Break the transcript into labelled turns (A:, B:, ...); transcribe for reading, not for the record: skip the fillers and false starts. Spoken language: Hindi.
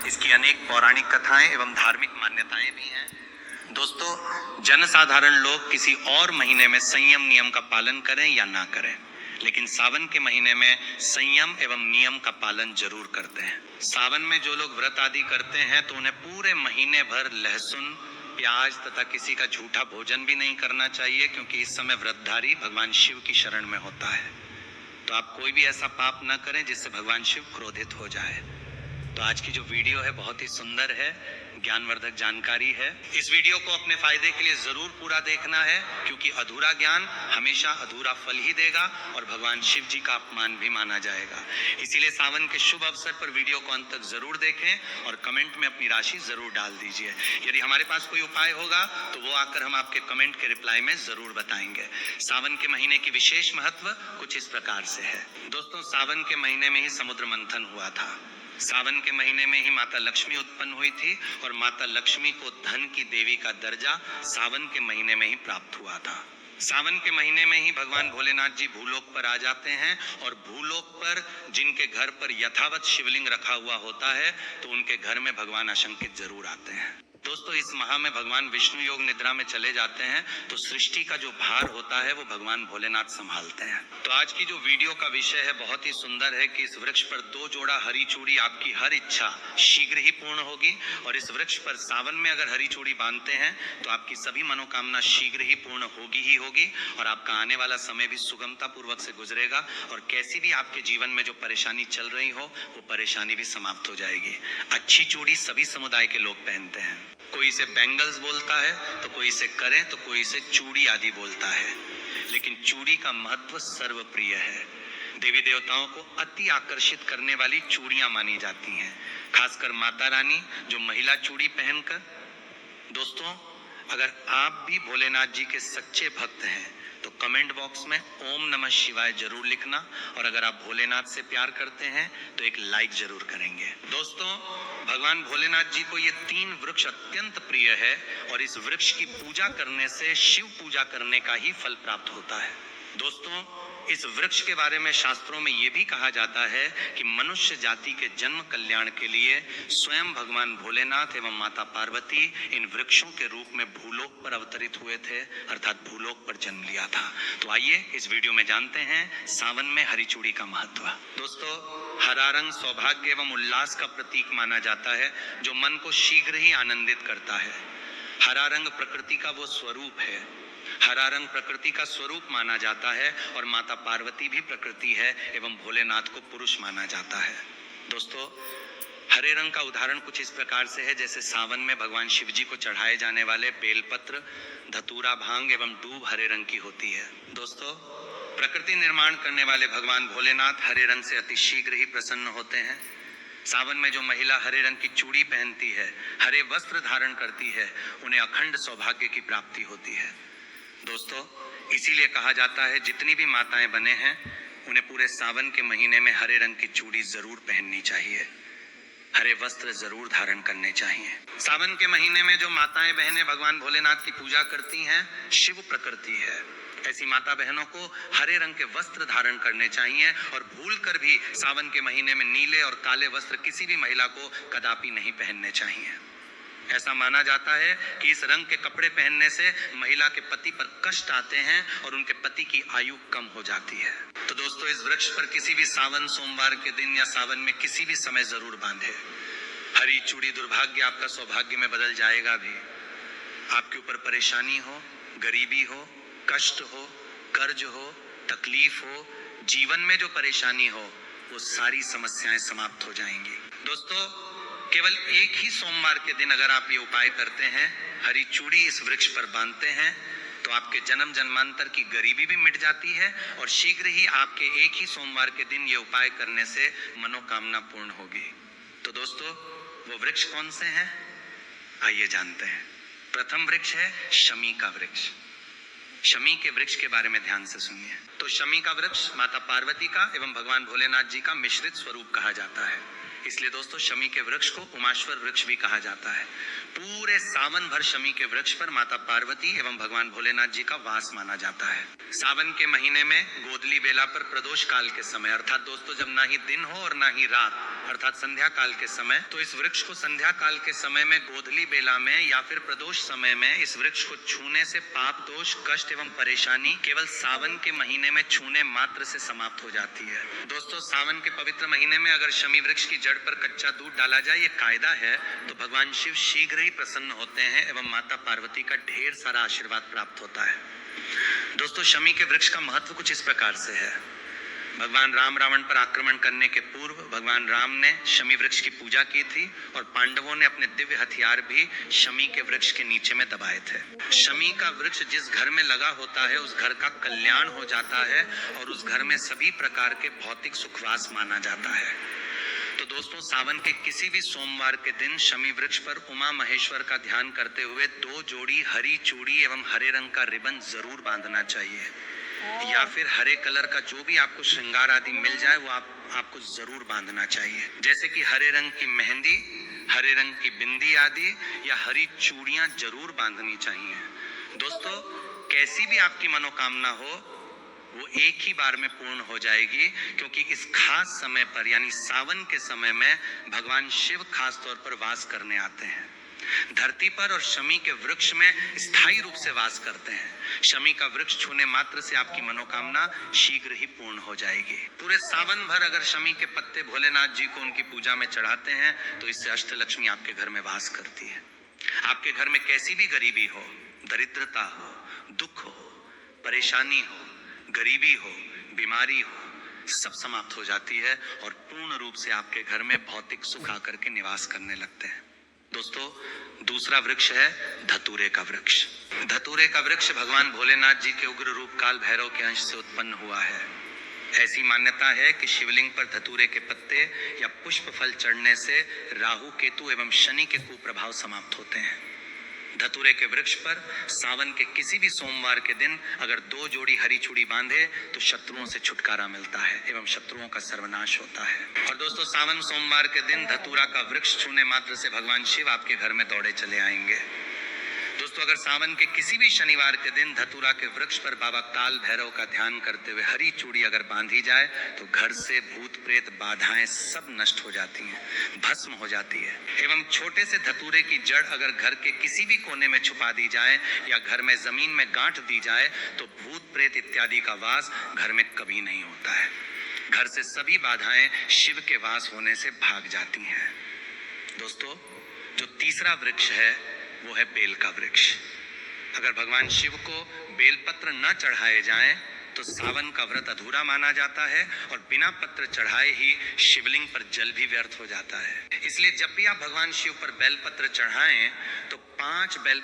A: इसकी अनेक पौराणिक कथाएं एवं धार्मिक मान्यताएं भी हैं। दोस्तों, जनसाधारण लोग किसी और महीने में संयम नियम का पालन करें या ना करें, लेकिन सावन के महीने में संयम एवं नियम का पालन जरूर करते हैं। सावन में जो लोग व्रत आदि करते हैं तो उन्हें पूरे महीने भर लहसुन, प्याज तथा किसी का झूठा भोजन भी नहीं करना चाहिए, क्योंकि इस समय व्रतधारी भगवान शिव की शरण में होता है। तो आप कोई भी ऐसा पाप न करें जिससे भगवान शिव क्रोधित हो जाए। तो आज की जो वीडियो है बहुत ही सुंदर है, ज्ञानवर्धक जानकारी है। इस वीडियो को अपने फायदे के लिए जरूर पूरा देखना है, क्योंकि अधूरा ज्ञान हमेशा अधूरा फल ही देगा और भगवान शिव जी का अपमान भी माना जाएगा। इसीलिए सावन के शुभ अवसर पर वीडियो को अंत तक जरूर देखें और कमेंट में अपनी राशि जरूर डाल दीजिए। यदि हमारे पास कोई उपाय होगा तो वो आकर हम आपके कमेंट के रिप्लाई में जरूर बताएंगे। सावन के महीने की विशेष महत्व कुछ इस प्रकार से है। दोस्तों, सावन के महीने में ही समुद्र मंथन हुआ था। सावन के महीने में ही माता लक्ष्मी उत्पन्न हुई थी और माता लक्ष्मी को धन की देवी का दर्जा सावन के महीने में ही प्राप्त हुआ था। सावन के महीने में ही भगवान भोलेनाथ जी भूलोक पर आ जाते हैं और भूलोक पर जिनके घर पर यथावत शिवलिंग रखा हुआ होता है तो उनके घर में भगवान आशंकित जरूर आते हैं। दोस्तों, इस माह में भगवान विष्णु योग निद्रा में चले जाते हैं तो सृष्टि का जो भार होता है वो भगवान भोलेनाथ संभालते हैं। तो आज की जो वीडियो का विषय है बहुत ही सुंदर है कि इस वृक्ष पर 2 जोड़ा हरी चूड़ी आपकी हर इच्छा शीघ्र ही पूर्ण होगी, और इस वृक्ष पर सावन में अगर हरी चूड़ी बांधते हैं तो आपकी सभी मनोकामना शीघ्र ही पूर्ण होगी ही होगी, और आपका आने वाला समय भी सुगमता पूर्वक से गुजरेगा और कैसी भी आपके जीवन में जो परेशानी चल रही हो वो परेशानी भी समाप्त हो जाएगी। अच्छी चूड़ी सभी समुदाय के लोग पहनते हैं। कोई इसे बैंगल्स बोलता है तो कोई इसे करें तो कोई इसे चूड़ी आदि बोलता है, लेकिन चूड़ी का महत्व सर्वप्रिय है। देवी देवताओं को अति आकर्षित करने वाली चूड़ियां मानी जाती हैं, खासकर माता रानी जो महिला चूड़ी पहनकर। दोस्तों, अगर आप भी भोलेनाथ जी के सच्चे भक्त हैं तो कमेंट बॉक्स में ओम नमः शिवाय जरूर लिखना, और अगर आप भोलेनाथ से प्यार करते हैं तो एक लाइक जरूर करेंगे। दोस्तों, भगवान भोलेनाथ जी को ये 3 वृक्ष अत्यंत प्रिय है और इस वृक्ष की पूजा करने से शिव पूजा करने का ही फल प्राप्त होता है। दोस्तों, इस वृक्ष के बारे में शास्त्रों में यह भी कहा जाता है कि मनुष्य जाति के जन्म कल्याण के लिए स्वयं भगवान भोलेनाथ एवं माता पार्वती इन वृक्षों के रूप में भूलोक पर अवतरित हुए थे, अर्थात भूलोक पर जन्म लिया था। तो आइए इस वीडियो में जानते हैं सावन में हरी चूड़ी का महत्व। दोस्तों, हरा रंग सौभाग्य एवं उल्लास का प्रतीक माना जाता है जो मन को शीघ्र ही आनंदित करता है। हरा रंग प्रकृति का वो स्वरूप है। हरा रंग प्रकृति का स्वरूप माना जाता है और माता पार्वती भी प्रकृति है एवं भोलेनाथ को पुरुष माना जाता है। दोस्तों, हरे रंग का उदाहरण कुछ इस प्रकार से है जैसे सावन में भगवान शिव जी को चढ़ाए जाने वाले बेलपत्र, धतूरा, भांग एवं दूब हरे रंग की होती है। दोस्तों, प्रकृति निर्माण करने वाले भगवान भोलेनाथ हरे रंग से अति शीघ्र ही प्रसन्न होते हैं। सावन में जो महिला हरे रंग की चूड़ी पहनती है, हरे वस्त्र धारण करती है, उन्हें अखंड सौभाग्य की प्राप्ति होती है। दोस्तों, इसीलिए कहा जाता है जितनी भी माताएं बने हैं उन्हें पूरे सावन के महीने में हरे रंग की चूड़ी जरूर पहननी चाहिए, हरे वस्त्र जरूर धारण करने चाहिए। सावन के महीने में जो माताएं बहनें भगवान भोलेनाथ की पूजा करती हैं, शिव प्रकृति है, ऐसी माता बहनों को हरे रंग के वस्त्र धारण करने चाहिए और भूल कर भी सावन के महीने में नीले और काले वस्त्र किसी भी महिला को कदापि नहीं पहनने चाहिए। ऐसा माना जाता है कि इस रंग के कपड़े पहनने से महिला के पति पर कष्ट आते हैं और उनके पति की आयु कम हो जाती है। तो दोस्तों, इस वृक्ष पर किसी भी सावन सोमवार के दिन या सावन में किसी भी समय जरूर बांधे। हरी चूड़ी दुर्भाग्य आपका सौभाग्य में बदल जाएगा भी। आपके ऊपर परेशानी हो, गरीबी हो, कष्ट हो, कर्ज हो, तकलीफ हो, जीवन में जो परेशानी हो वो सारी समस्याएं समाप्त हो जाएंगी। दोस्तों, केवल एक ही सोमवार के दिन अगर आप ये उपाय करते हैं, हरी चूड़ी इस वृक्ष पर बांधते हैं, तो आपके जन्म जन्मांतर की गरीबी भी मिट जाती है और शीघ्र ही आपके एक ही सोमवार के दिन ये उपाय करने से मनोकामना पूर्ण होगी। तो दोस्तों, वो वृक्ष कौन से हैं, आइए जानते हैं। प्रथम वृक्ष है शमी का वृक्ष। शमी के वृक्ष के बारे में ध्यान से सुनिए। तो शमी का वृक्ष माता पार्वती का एवं भगवान भोलेनाथ जी का मिश्रित स्वरूप कहा जाता है। इसलिए दोस्तों शमी के वृक्ष को उमाश्वर वृक्ष भी कहा जाता है। पूरे सावन भर शमी के वृक्ष पर माता पार्वती एवं भगवान भोलेनाथ जी का वास माना जाता है। सावन के महीने में गोदली बेला पर प्रदोष काल के समय, अर्थात दोस्तों जब ना ही दिन हो और ना ही रात, अर्थात संध्या काल के समय, तो इस वृक्ष को संध्या काल के समय में गोदली बेला में या फिर प्रदोष समय में इस वृक्ष को छूने से पाप दोष कष्ट एवं परेशानी केवल सावन के महीने में छूने मात्र से समाप्त हो जाती है। दोस्तों सावन के पवित्र महीने में अगर शमी वृक्ष की जड़ पर कच्चा दूध डाला जाए, ये कायदा है, तो भगवान शिव शीघ्र ही प्रसन्न होते हैं एवं माता पार्वती का ढेर सारा आशीर्वाद प्राप्त होता है। दोस्तों शमी के वृक्ष का महत्व कुछ इस प्रकार से है। भगवान राम रावण पर आक्रमण करने के पूर्व भगवान राम ने शमी वृक्ष की पूजा की थी और पांडवों ने अपने दिव्य हथियार भी शमी के वृक्ष के नीचे में दबाए थे। शमी का वृक्ष जिस घर में लगा होता है उस घर का कल्याण हो जाता है और उस घर में सभी प्रकार के भौतिक सुखवास माना जाता है। तो दोस्तों सावन के किसी भी सोमवार के दिन शमी वृक्ष पर उमा महेश्वर का ध्यान करते हुए 2 जोड़ी हरी चूड़ी एवं हरे रंग का रिबन जरूर बांधना चाहिए, या फिर हरे कलर का जो भी आपको श्रृंगार आदि मिल जाए वो आपको जरूर बांधना चाहिए, जैसे कि हरे रंग की मेहंदी, हरे रंग की बिंदी आदि या हरी चूड़ियां जरूर बांधनी चाहिए। दोस्तों कैसी भी आपकी मनोकामना हो वो एक ही बार में पूर्ण हो जाएगी, क्योंकि इस खास समय पर यानी सावन के समय में भगवान शिव खास तौर पर वास करने आते हैं धरती पर और शमी के वृक्ष में स्थायी रूप से वास करते हैं। शमी का वृक्ष छूने मात्र से आपकी मनोकामना शीघ्र ही पूर्ण हो जाएगी। पूरे सावन भर अगर शमी के पत्ते भोलेनाथ जी को उनकी पूजा में चढ़ाते हैं तो इससे अष्टलक्ष्मी आपके घर में वास करती है। आपके घर में कैसी भी गरीबी हो, दरिद्रता हो, दुख हो, परेशानी हो, गरीबी हो, बीमारी हो, सब समाप्त हो जाती है और पूर्ण रूप से आपके घर में भौतिक सुख आकर के निवास करने लगते हैं। दोस्तों दूसरा वृक्ष है धतूरे का वृक्ष। धतूरे का वृक्ष भगवान भोलेनाथ जी के उग्र रूप काल भैरव के अंश से उत्पन्न हुआ है। ऐसी मान्यता है कि शिवलिंग पर धतूरे के पत्ते या पुष्प फल चढ़ने से राहु केतु एवं शनि के कुप्रभाव समाप्त होते हैं। धतूरे के वृक्ष पर सावन के किसी भी सोमवार के दिन अगर 2 जोड़ी हरी चूड़ी बांधे तो शत्रुओं से छुटकारा मिलता है एवं शत्रुओं का सर्वनाश होता है। और दोस्तों सावन सोमवार के दिन धतूरा का वृक्ष छूने मात्र से भगवान शिव आपके घर में दौड़े चले आएंगे। दोस्तों अगर सावन के किसी भी शनिवार के दिन धतूरा के वृक्ष पर बाबा काल भैरव का ध्यान करते हुए हरी चूड़ी अगर बांधी जाए तो घर से भूत प्रेत बाधाएं सब नष्ट हो जाती हैं, भस्म हो जाती है। एवं छोटे से धतूरे की जड़ अगर घर के किसी भी कोने में छुपा दी जाए या घर में जमीन में गांठ दी जाए तो भूत प्रेत इत्यादि का वास घर में कभी नहीं होता है। घर से सभी बाधाएं शिव के वास होने से भाग जाती हैं। दोस्तों जो तीसरा वृक्ष है वो है बेल का वृक्ष। अगर भगवान शिव को बेलपत्र न चढ़ाए जाएं तो सावन का व्रत अधूरा माना जाता है और बिना पत्र चढ़ाए ही शिवलिंग पर जल भी व्यर्थ हो जाता है। इसलिए जब भी आप भगवान शिव पर बेलपत्र चढ़ाएं तो 5 बेल